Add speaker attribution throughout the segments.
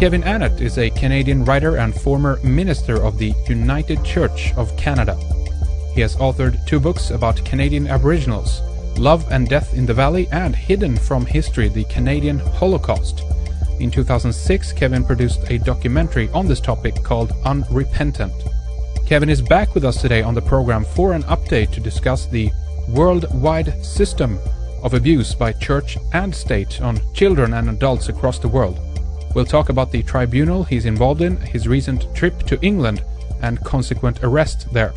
Speaker 1: Kevin Annett is a Canadian writer and former minister of the United Church of Canada. He has authored 2 books about Canadian Aboriginals, Love and Death in the Valley and Hidden from History, the Canadian Holocaust. In 2006, Kevin produced a documentary on this topic called Unrepentant. Kevin is back with us today on the program for an update to discuss the worldwide system of abuse by church and state on children and adults across the world. We'll talk about the tribunal he's involved in, his recent trip to England, and consequent arrest there.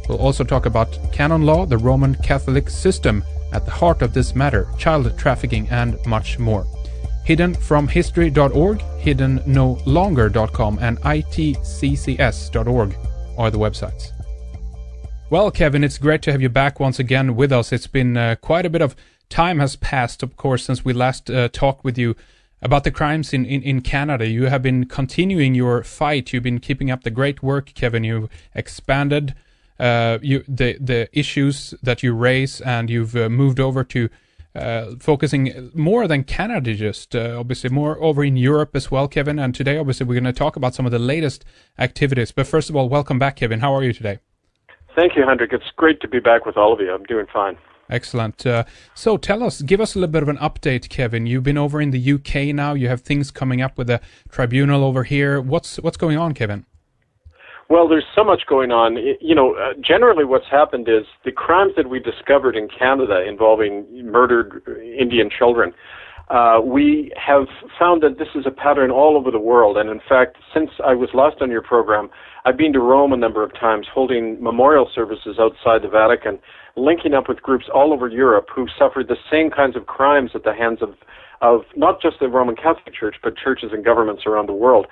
Speaker 1: We'll also talk about canon law, the Roman Catholic system at the heart of this matter, child trafficking, and much more. Hiddenfromhistory.org, hiddennolonger.com, and itccs.org are the websites. Well, Kevin, it's great to have you back once again with us. It's been quite a bit of time has passed, of course, since we last talked with you about the crimes in Canada. You have been continuing your fight. You've been keeping up the great work, Kevin. You've expanded the issues that you raise, and you've moved over to focusing more than Canada, just obviously more over in Europe as well, Kevin. And today, obviously, we're going to talk about some of the latest activities. But first of all, welcome back, Kevin. How are you today?
Speaker 2: Thank you, Hendrik. It's great to be back with all of you. I'm doing fine.
Speaker 1: Excellent. So give us a little bit of an update, Kevin. You've been over in the UK now. You have things coming up with the tribunal over here. What's going on, Kevin?
Speaker 2: Well, there's so much going on. Generally what's happened is the crimes that we discovered in Canada involving murdered Indian children, we have found that this is a pattern all over the world. And in fact, since I was last on your program, I've been to Rome a number of times holding memorial services outside the Vatican, linking up with groups all over Europe who suffered the same kinds of crimes at the hands of not just the Roman Catholic Church, but churches and governments around the world.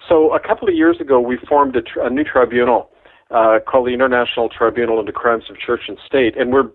Speaker 2: So a couple of years ago, we formed a new tribunal called the International Tribunal into Crimes of Church and State, and we're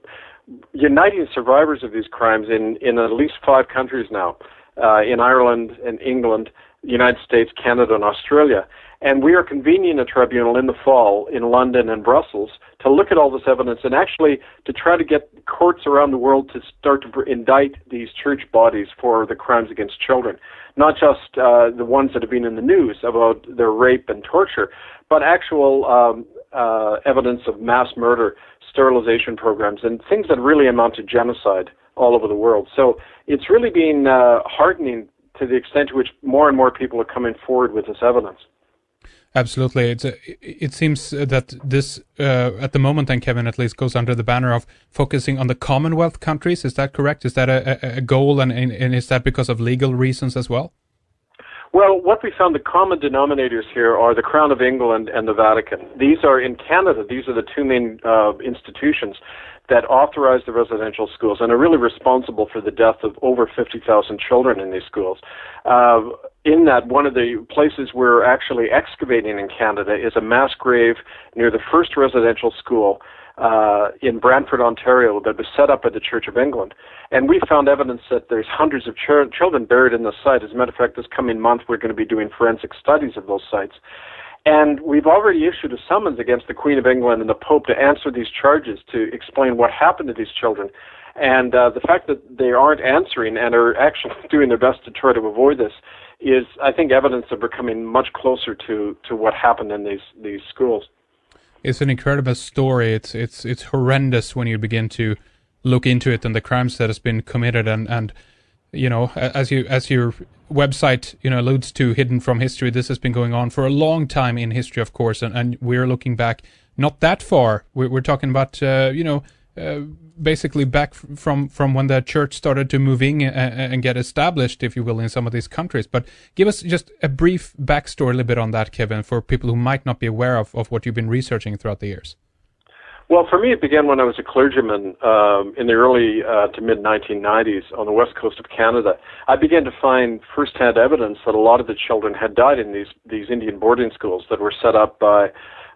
Speaker 2: uniting survivors of these crimes in at least 5 countries now, in Ireland and England, the United States, Canada, and Australia. And we are convening a tribunal in the fall in London and Brussels to look at all this evidence and actually to try to get courts around the world to start to indict these church bodies for the crimes against children. Not just the ones that have been in the news about their rape and torture, but actual evidence of mass murder, sterilization programs, and things that really amount to genocide all over the world. So it's really been heartening to the extent to which more and more people are coming forward with this evidence.
Speaker 1: Absolutely. It seems that this, at the moment, then, Kevin, at least, goes under the banner of focusing on the Commonwealth countries. Is that correct? Is that a goal, and is that because of legal reasons as well?
Speaker 2: Well, what we found, the common denominators here are the Crown of England and the Vatican. These are, in Canada, these are the 2 main institutions that authorize the residential schools and are really responsible for the death of over 50,000 children in these schools. In that, one of the places we're actually excavating in Canada is a mass grave near the first residential school in Brantford, Ontario, that was set up by the Church of England. And we found evidence that there's hundreds of children buried in the site. As a matter of fact, this coming month, we're going to be doing forensic studies of those sites. And we've already issued a summons against the Queen of England and the Pope to answer these charges, to explain what happened to these children. And the fact that they aren't answering and are actually doing their best to try to avoid this is, I think, evidence that we're coming much closer to what happened in these schools.
Speaker 1: It's an incredible story. It's horrendous when you begin to look into it and the crimes that has been committed. And you know, as your website alludes to, Hidden from History, this has been going on for a long time in history, of course, and we're looking back not that far. We're talking about basically back from when the church started to move in and get established, if you will, in some of these countries. But give us just a brief backstory a little bit on that, Kevin, for people who might not be aware of what you've been researching throughout the years.
Speaker 2: Well, for me, it began when I was a clergyman in the early to mid-1990s on the west coast of Canada. I began to find first-hand evidence that a lot of the children had died in these Indian boarding schools that were set up by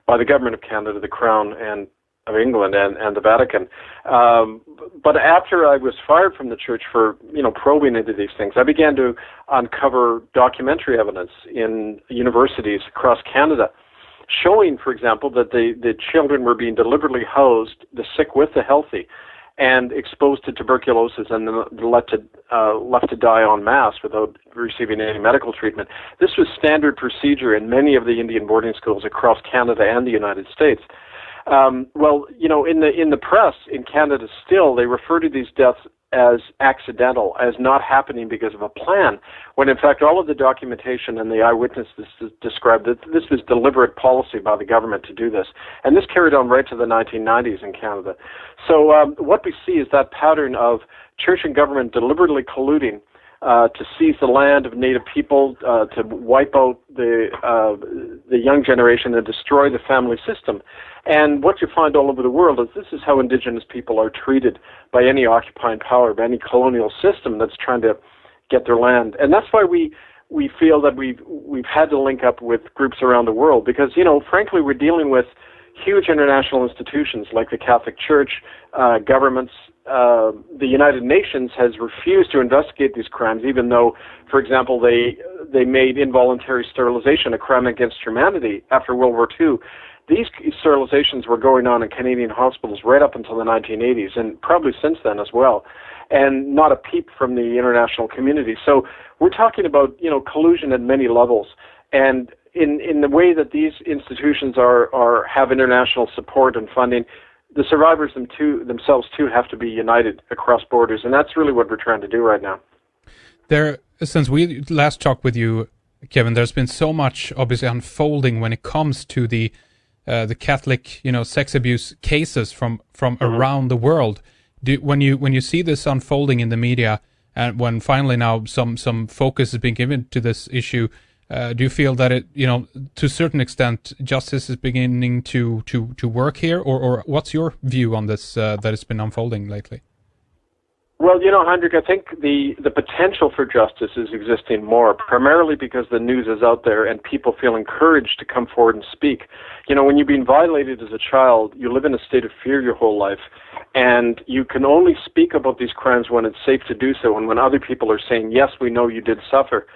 Speaker 2: the government of Canada, the Crown and of England and the Vatican. But after I was fired from the church for probing into these things, I began to uncover documentary evidence in universities across Canada, showing, for example, that the children were being deliberately housed, the sick with the healthy, and exposed to tuberculosis and then left to die en masse without receiving any medical treatment. This was standard procedure in many of the Indian boarding schools across Canada and the United States. Well, in the press in Canada still, they refer to these deaths as accidental, as not happening because of a plan, when in fact all of the documentation and the eyewitnesses described that this was deliberate policy by the government to do this. And this carried on right to the 1990s in Canada. So what we see is that pattern of church and government deliberately colluding to seize the land of Native people, to wipe out the young generation and destroy the family system. And what you find all over the world is this is how Indigenous people are treated by any occupying power, by any colonial system that's trying to get their land. And that's why we feel that we've had to link up with groups around the world, because, frankly, we're dealing with huge international institutions like the Catholic Church, governments. The United Nations has refused to investigate these crimes, even though, for example, they made involuntary sterilization a crime against humanity after World War II. These sterilizations were going on in Canadian hospitals right up until the 1980s, and probably since then as well, and not a peep from the international community. So we're talking about, collusion at many levels, and in the way that these institutions have international support and funding, the survivors themselves too have to be united across borders, and that's really what we're trying to do right now.
Speaker 1: Since we last talked with you, Kevin, there's been so much obviously unfolding when it comes to the Catholic, sex abuse cases from around the world. When you see this unfolding in the media, and when finally now some focus is being given to this issue, do you feel that it, to a certain extent, justice is beginning to work here, or what's your view on this that has been unfolding lately?
Speaker 2: Well, Hendrik, I think the potential for justice is existing more, primarily because the news is out there and people feel encouraged to come forward and speak. When you've been violated as a child, you live in a state of fear your whole life, and you can only speak about these crimes when it's safe to do so, and when other people are saying, yes, we know you did suffer.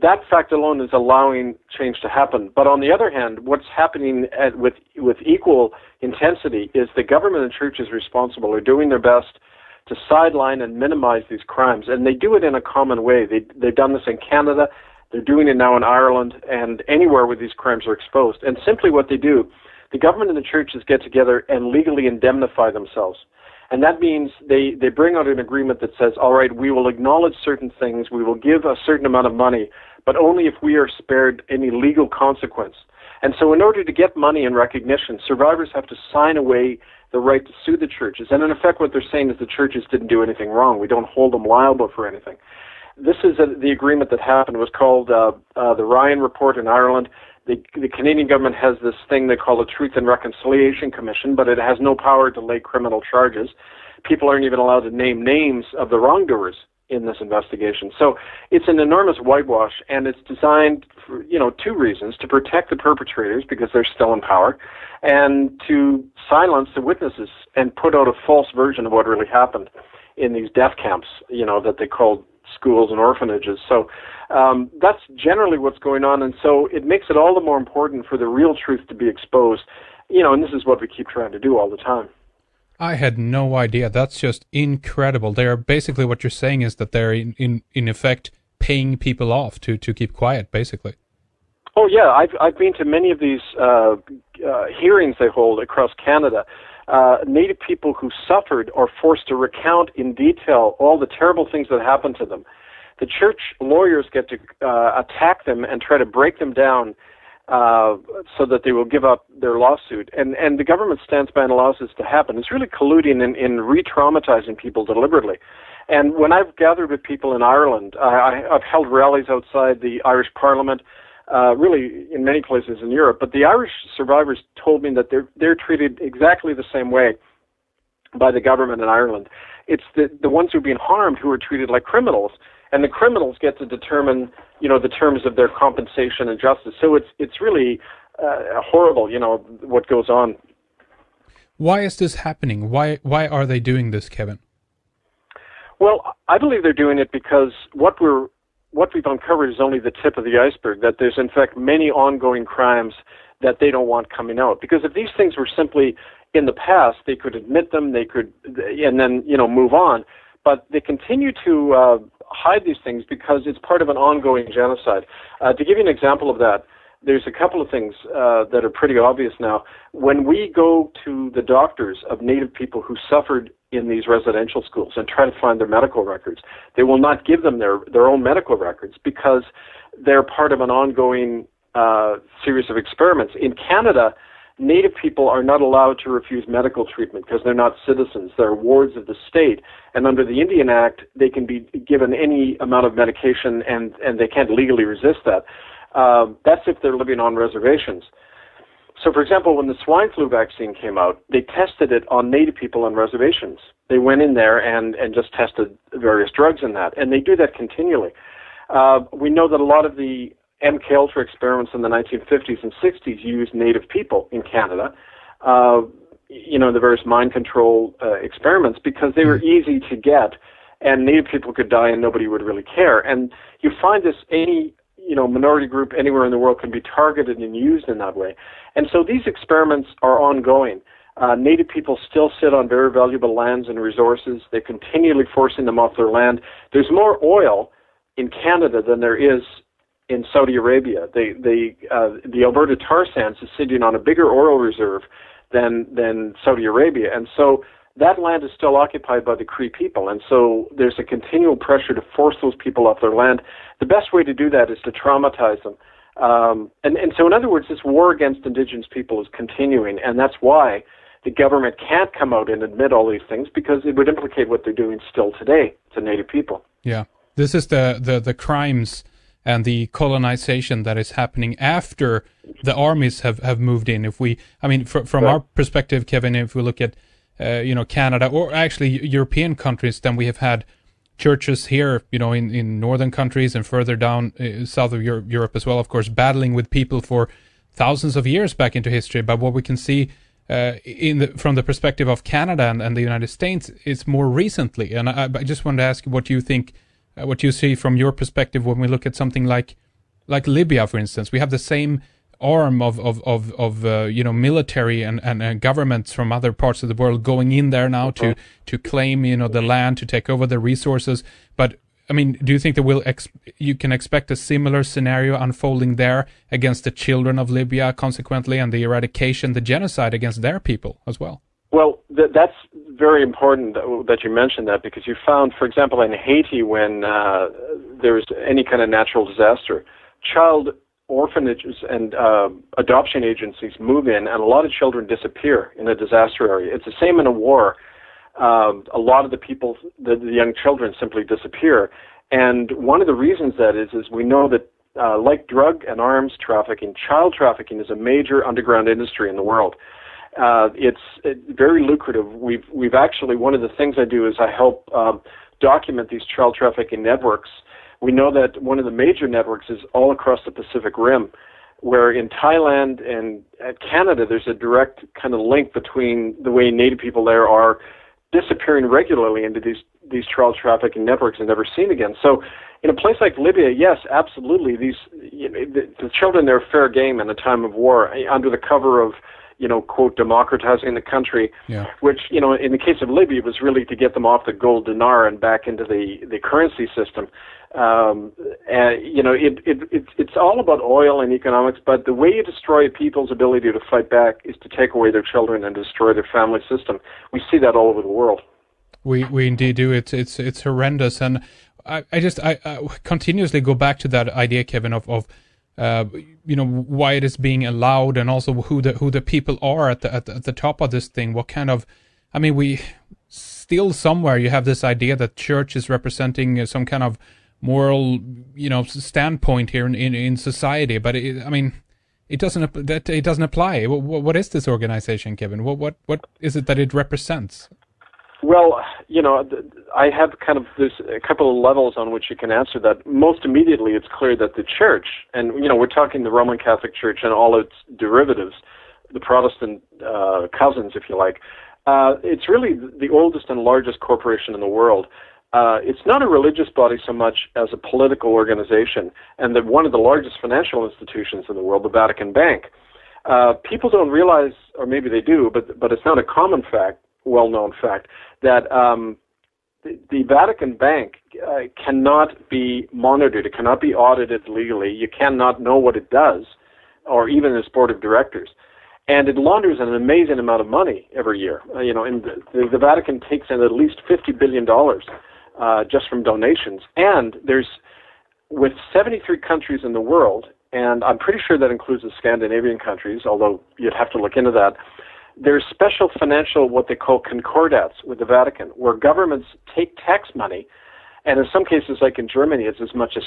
Speaker 2: That fact alone is allowing change to happen. But on the other hand, what's happening with equal intensity is the government and churches responsible are doing their best to sideline and minimize these crimes, and they do it in a common way. They've done this in Canada, they're doing it now in Ireland, and anywhere where these crimes are exposed. And simply what they do, the government and the churches get together and legally indemnify themselves. And that means they bring out an agreement that says, all right, we will acknowledge certain things, we will give a certain amount of money, but only if we are spared any legal consequence. And so in order to get money and recognition, survivors have to sign away the right to sue the churches. And in effect, what they're saying is the churches didn't do anything wrong. We don't hold them liable for anything. This is the agreement that happened. It was called the Ryan Report in Ireland. The Canadian government has this thing they call the Truth and Reconciliation Commission, but it has no power to lay criminal charges. People aren't even allowed to name names of the wrongdoers in this investigation. So it's an enormous whitewash, and it's designed for, two reasons: to protect the perpetrators because they're still in power, and to silence the witnesses and put out a false version of what really happened in these death camps, that they called schools and orphanages. So that's generally what's going on, and so it makes it all the more important for the real truth to be exposed, and this is what we keep trying to do all the time.
Speaker 1: I had no idea. That's just incredible. They're basically, what you're saying is that they're in effect paying people off to keep quiet, basically.
Speaker 2: Oh yeah, I've been to many of these hearings they hold across Canada. Native people who suffered are forced to recount in detail all the terrible things that happened to them. The church lawyers get to attack them and try to break them down so that they will give up their lawsuit. And the government stands by and allows this to happen. It's really colluding in re-traumatizing people deliberately. And when I've gathered with people in Ireland, I've held rallies outside the Irish Parliament, really in many places in Europe, but the Irish survivors told me that they're treated exactly the same way by the government in Ireland. It's the ones who've been harmed who are treated like criminals, and the criminals get to determine, the terms of their compensation and justice. So it's really horrible, what goes on.
Speaker 1: Why is this happening? Why are they doing this, Kevin?
Speaker 2: Well, I believe they're doing it because what we've uncovered is only the tip of the iceberg, that there's in fact many ongoing crimes that they don't want coming out. Because if these things were simply in the past, they could admit them, and then, move on. But they continue to hide these things because it's part of an ongoing genocide. To give you an example of that, there's a couple of things that are pretty obvious now. When we go to the doctors of Native people who suffered in these residential schools and try to find their medical records, they will not give them their own medical records because they're part of an ongoing series of experiments. In Canada, Native people are not allowed to refuse medical treatment because they're not citizens. They're wards of the state. And under the Indian Act, they can be given any amount of medication and they can't legally resist that. That's if they're living on reservations. So, for example, when the swine flu vaccine came out, they tested it on Native people on reservations. They went in there and just tested various drugs in that. And they do that continually. We know that a lot of the MKUltra experiments in the 1950s and 60s used Native people in Canada, the various mind control experiments, because they were easy to get, and Native people could die and nobody would really care. And you find this, any minority group anywhere in the world can be targeted and used in that way. And so these experiments are ongoing. Native people still sit on very valuable lands and resources. They're continually forcing them off their land. There's more oil in Canada than there is in Saudi Arabia. The Alberta tar sands is sitting on a bigger oil reserve than Saudi Arabia. And so that land is still occupied by the Cree people. And so there's a continual pressure to force those people off their land. The best way to do that is to traumatize them. And so in other words, this war against Indigenous people is continuing. And that's why the government can't come out and admit all these things, because it would implicate what they're doing still today to Native people. Yeah.
Speaker 1: This is the crimes and the colonization that is happening after the armies have moved in. From our perspective, Kevin, if we look at Canada, or actually European countries, then we have had churches here, in northern countries and further down south of Europe as well, of course, battling with people for thousands of years back into history. But what we can see from the perspective of Canada and the United States is more recently. And I just wanted to ask you what you think. What you see from your perspective when we look at something like Libya, for instance. We have the same arm of military and governments from other parts of the world going in there now to claim the land, to take over the resources. But do you think that you can expect a similar scenario unfolding there against the children of Libya, consequently, and the eradication, the genocide against their people as well?
Speaker 2: Well, that's very important that you mentioned that, because you found, for example, in Haiti, when there's any kind of natural disaster, child orphanages and adoption agencies move in, and a lot of children disappear in a disaster area. It's the same in a war. A lot of the people, the young children, simply disappear. And one of the reasons that is we know that like drug and arms trafficking, child trafficking is a major underground industry in the world. It's very lucrative. We've actually, one of the things I do is I help document these child trafficking networks. We know that one of the major networks is all across the Pacific Rim, where in Thailand and Canada there's a direct kind of link between the way Native people there are disappearing regularly into these child trafficking networks and never seen again. So in a place like Libya, yes, absolutely, the children there are fair game in a time of war under the cover of quote, democratizing the country, which, in the case of Libya, was really to get them off the gold dinar and back into the currency system. It's all about oil and economics, but the way you destroy people's ability to fight back is to take away their children and destroy their family system. We see that all over the world.
Speaker 1: We indeed do. It's horrendous. And I continuously go back to that idea, Kevin, of why it is being allowed, and also who the people are at the top of this thing. What kind of, we still somewhere you have this idea that church is representing some kind of moral, standpoint here in society, but it doesn't apply. What is this organization, Kevin? What is it that it represents?
Speaker 2: Well, I have there's a couple of levels on which you can answer that. Most immediately, it's clear that the church, and, we're talking the Roman Catholic Church and all its derivatives, the Protestant cousins, if you like, it's really the oldest and largest corporation in the world. It's not a religious body so much as a political organization, and one of the largest financial institutions in the world, the Vatican Bank. People don't realize, or maybe they do, but it's not a common fact, well-known fact, that the Vatican Bank cannot be monitored. It cannot be audited legally. You cannot know what it does, or even its board of directors. And it launders an amazing amount of money every year. And the Vatican takes in at least $50 billion just from donations. And there's, with 73 countries in the world, and I'm pretty sure that includes the Scandinavian countries, although you'd have to look into that, there's special financial, what they call concordats with the Vatican, where governments take tax money, and in some cases, like in Germany, it's as much as